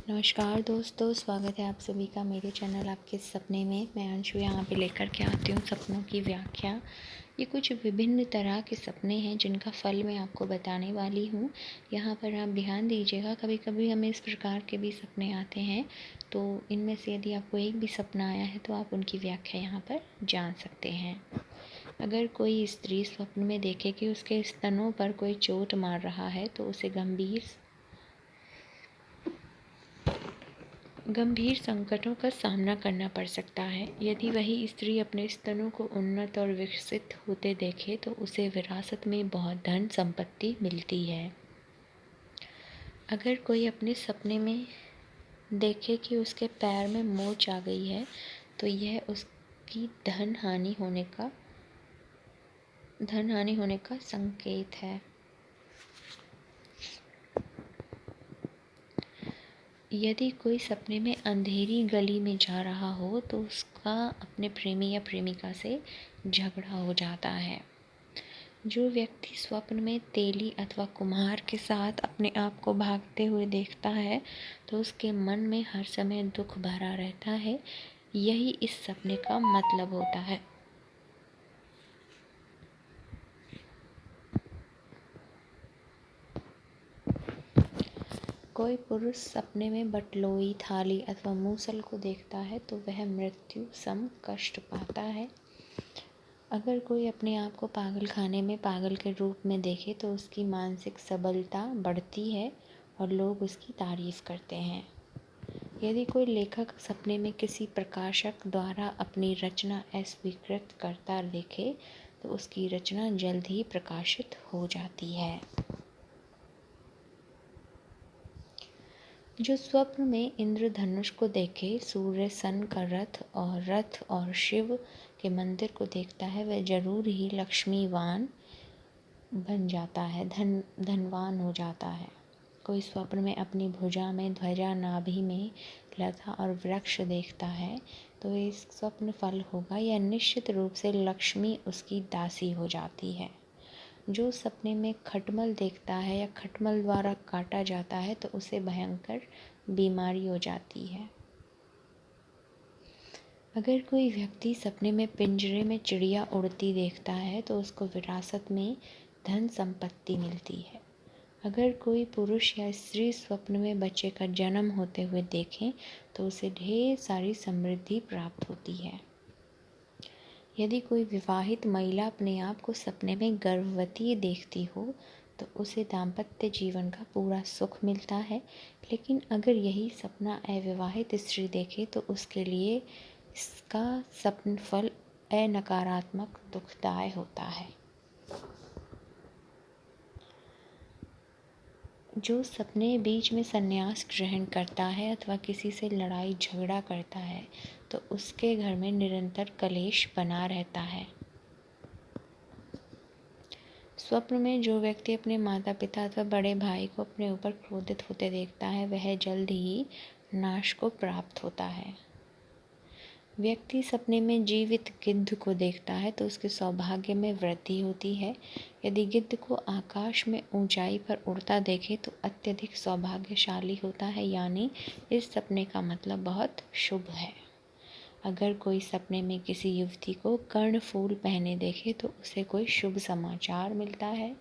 नमस्कार दोस्तों, स्वागत है आप सभी का मेरे चैनल आपके सपने में। मैं अंशु यहाँ पे लेकर के आती हूँ सपनों की व्याख्या। ये कुछ विभिन्न तरह के सपने हैं जिनका फल मैं आपको बताने वाली हूँ। यहाँ पर आप ध्यान दीजिएगा, कभी कभी हमें इस प्रकार के भी सपने आते हैं, तो इनमें से यदि आपको एक भी सपना आया है तो आप उनकी व्याख्या यहाँ पर जान सकते हैं। अगर कोई स्त्री स्वप्न में देखे कि उसके स्तनों पर कोई चोट मार रहा है तो उसे गंभीर संकटों का सामना करना पड़ सकता है। यदि वही स्त्री अपने स्तनों को उन्नत और विकसित होते देखे तो उसे विरासत में बहुत धन संपत्ति मिलती है। अगर कोई अपने सपने में देखे कि उसके पैर में मोच आ गई है तो यह उसकी धन हानि होने का संकेत है। यदि कोई सपने में अंधेरी गली में जा रहा हो तो उसका अपने प्रेमी या प्रेमिका से झगड़ा हो जाता है। जो व्यक्ति स्वप्न में तेली अथवा कुम्हार के साथ अपने आप को भागते हुए देखता है तो उसके मन में हर समय दुख भरा रहता है। यही इस सपने का मतलब होता है। कोई पुरुष सपने में बटलोई, थाली अथवा मूसल को देखता है तो वह मृत्यु सम कष्ट पाता है। अगर कोई अपने आप को पागल खाने में पागल के रूप में देखे तो उसकी मानसिक सबलता बढ़ती है और लोग उसकी तारीफ करते हैं। यदि कोई लेखक सपने में किसी प्रकाशक द्वारा अपनी रचना अस्वीकृत करता देखे तो उसकी रचना जल्द ही प्रकाशित हो जाती है। जो स्वप्न में इंद्रधनुष को देखे, सूर्य, सन का रथ और शिव के मंदिर को देखता है वह जरूर ही लक्ष्मीवान बन जाता है, धनवान हो जाता है। कोई स्वप्न में अपनी भुजा में ध्वजा, नाभि में लता और वृक्ष देखता है तो इस स्वप्न फल होगा या निश्चित रूप से लक्ष्मी उसकी दासी हो जाती है। जो सपने में खटमल देखता है या खटमल द्वारा काटा जाता है तो उसे भयंकर बीमारी हो जाती है। अगर कोई व्यक्ति सपने में पिंजरे में चिड़िया उड़ती देखता है तो उसको विरासत में धन संपत्ति मिलती है। अगर कोई पुरुष या स्त्री स्वप्न में बच्चे का जन्म होते हुए देखें तो उसे ढेर सारी समृद्धि प्राप्त होती है। यदि कोई विवाहित महिला अपने आप को सपने में गर्भवती देखती हो तो उसे दाम्पत्य जीवन का पूरा सुख मिलता है। लेकिन अगर यही सपना अविवाहित स्त्री देखे तो उसके लिए इसका सपन फल नकारात्मक दुखदायक होता है। जो सपने बीच में संन्यास ग्रहण करता है अथवा किसी से लड़ाई झगड़ा करता है तो उसके घर में निरंतर कलेश बना रहता है। स्वप्न में जो व्यक्ति अपने माता पिता अथवा बड़े भाई को अपने ऊपर क्रोधित होते देखता है वह जल्द ही नाश को प्राप्त होता है। व्यक्ति सपने में जीवित गिद्ध को देखता है तो उसके सौभाग्य में वृद्धि होती है। यदि गिद्ध को आकाश में ऊंचाई पर उड़ता देखे तो अत्यधिक सौभाग्यशाली होता है, यानी इस सपने का मतलब बहुत शुभ है। अगर कोई सपने में किसी युवती को कर्णफूल पहने देखे तो उसे कोई शुभ समाचार मिलता है।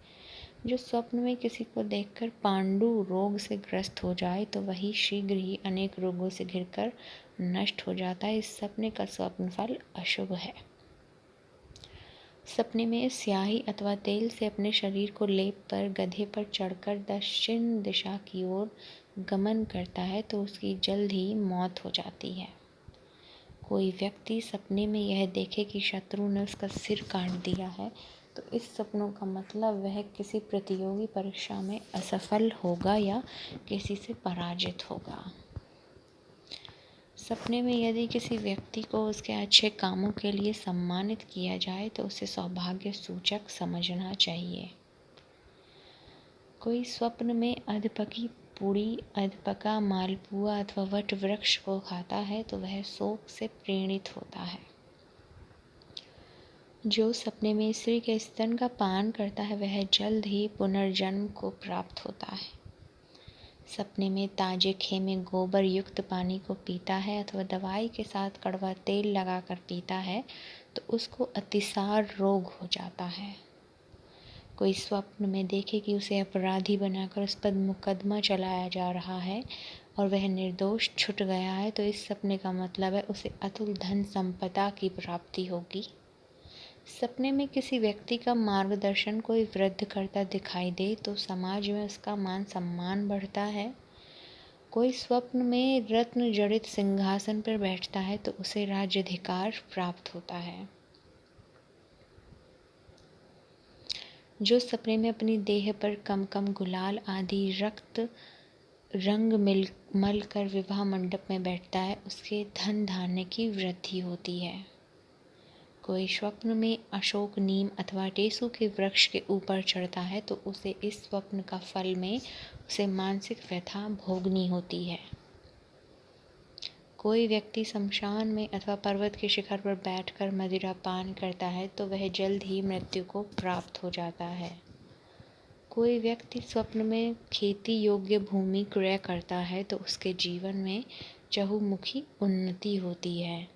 जो स्वप्न में किसी को देखकर पांडु रोग से ग्रस्त हो जाए तो वही शीघ्र ही अनेक रोगों से घिरकर नष्ट हो जाता है। इस सपने का स्वप्न फल अशुभ है। सपने में स्याही अथवा तेल से अपने शरीर को लेप कर गधे पर चढ़कर दक्षिण दिशा की ओर गमन करता है तो उसकी जल्द ही मौत हो जाती है। कोई व्यक्ति सपने में यह देखे कि शत्रु ने उसका सिर काट दिया है तो इस सपनों का मतलब वह किसी प्रतियोगी परीक्षा में असफल होगा या किसी से पराजित होगा। सपने में यदि किसी व्यक्ति को उसके अच्छे कामों के लिए सम्मानित किया जाए तो उसे सौभाग्य सूचक समझना चाहिए। कोई स्वप्न में अधपकी पूड़ी, अधपका मालपुआ अथवा वट वृक्ष को खाता है तो वह शोक से प्रेरित होता है। जो सपने में स्त्री के स्तन का पान करता है वह जल्द ही पुनर्जन्म को प्राप्त होता है। सपने में ताजे खेमे गोबर युक्त पानी को पीता है अथवा दवाई के साथ कड़वा तेल लगाकर पीता है तो उसको अतिसार रोग हो जाता है। कोई स्वप्न में देखे कि उसे अपराधी बनाकर उस पर मुकदमा चलाया जा रहा है और वह निर्दोष छूट गया है तो इस सपने का मतलब है उसे अतुल धन संपदा की प्राप्ति होगी। सपने में किसी व्यक्ति का मार्गदर्शन कोई वृद्ध करता दिखाई दे तो समाज में उसका मान सम्मान बढ़ता है। कोई स्वप्न में रत्न जड़ित सिंहासन पर बैठता है तो उसे राज्याधिकार प्राप्त होता है। जो सपने में अपनी देह पर कम गुलाल आदि रक्त रंग मल कर विवाह मंडप में बैठता है उसके धन धान्य की वृद्धि होती है। कोई स्वप्न में अशोक नीम अथवा टेसु के वृक्ष के ऊपर चढ़ता है तो उसे इस स्वप्न का फल में उसे मानसिक व्यथा भोगनी होती है। कोई व्यक्ति शमशान में अथवा पर्वत के शिखर पर बैठकर मदिरा पान करता है तो वह जल्द ही मृत्यु को प्राप्त हो जाता है। कोई व्यक्ति स्वप्न में खेती योग्य भूमि क्रय करता है तो उसके जीवन में चहुमुखी उन्नति होती है।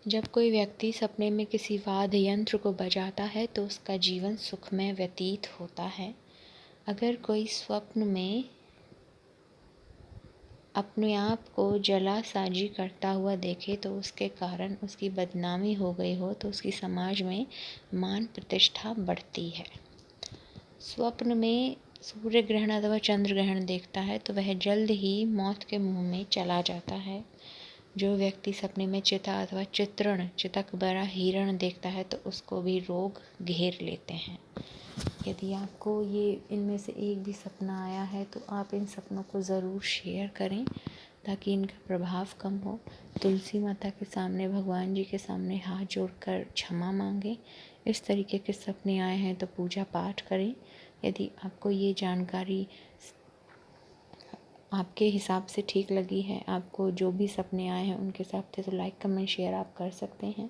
जब कोई व्यक्ति सपने में किसी वाद्य यंत्र को बजाता है तो उसका जीवन सुखमय व्यतीत होता है। अगर कोई स्वप्न में अपने आप को जलासाजी करता हुआ देखे तो उसके कारण उसकी बदनामी हो गई हो तो उसकी समाज में मान प्रतिष्ठा बढ़ती है। स्वप्न में सूर्य ग्रहण अथवा चंद्र ग्रहण देखता है तो वह जल्द ही मौत के मुंह में चला जाता है। जो व्यक्ति सपने में चिता अथवा चितक बरा हिरण देखता है तो उसको भी रोग घेर लेते हैं। यदि आपको ये इनमें से एक भी सपना आया है तो आप इन सपनों को ज़रूर शेयर करें ताकि इनका प्रभाव कम हो। तुलसी माता के सामने, भगवान जी के सामने हाथ जोड़कर क्षमा मांगें। इस तरीके के सपने आए हैं तो पूजा पाठ करें। यदि आपको ये जानकारी आपके हिसाब से ठीक लगी है, आपको जो भी सपने आए हैं उनके हिसाब से, तो लाइक कमेंट शेयर आप कर सकते हैं।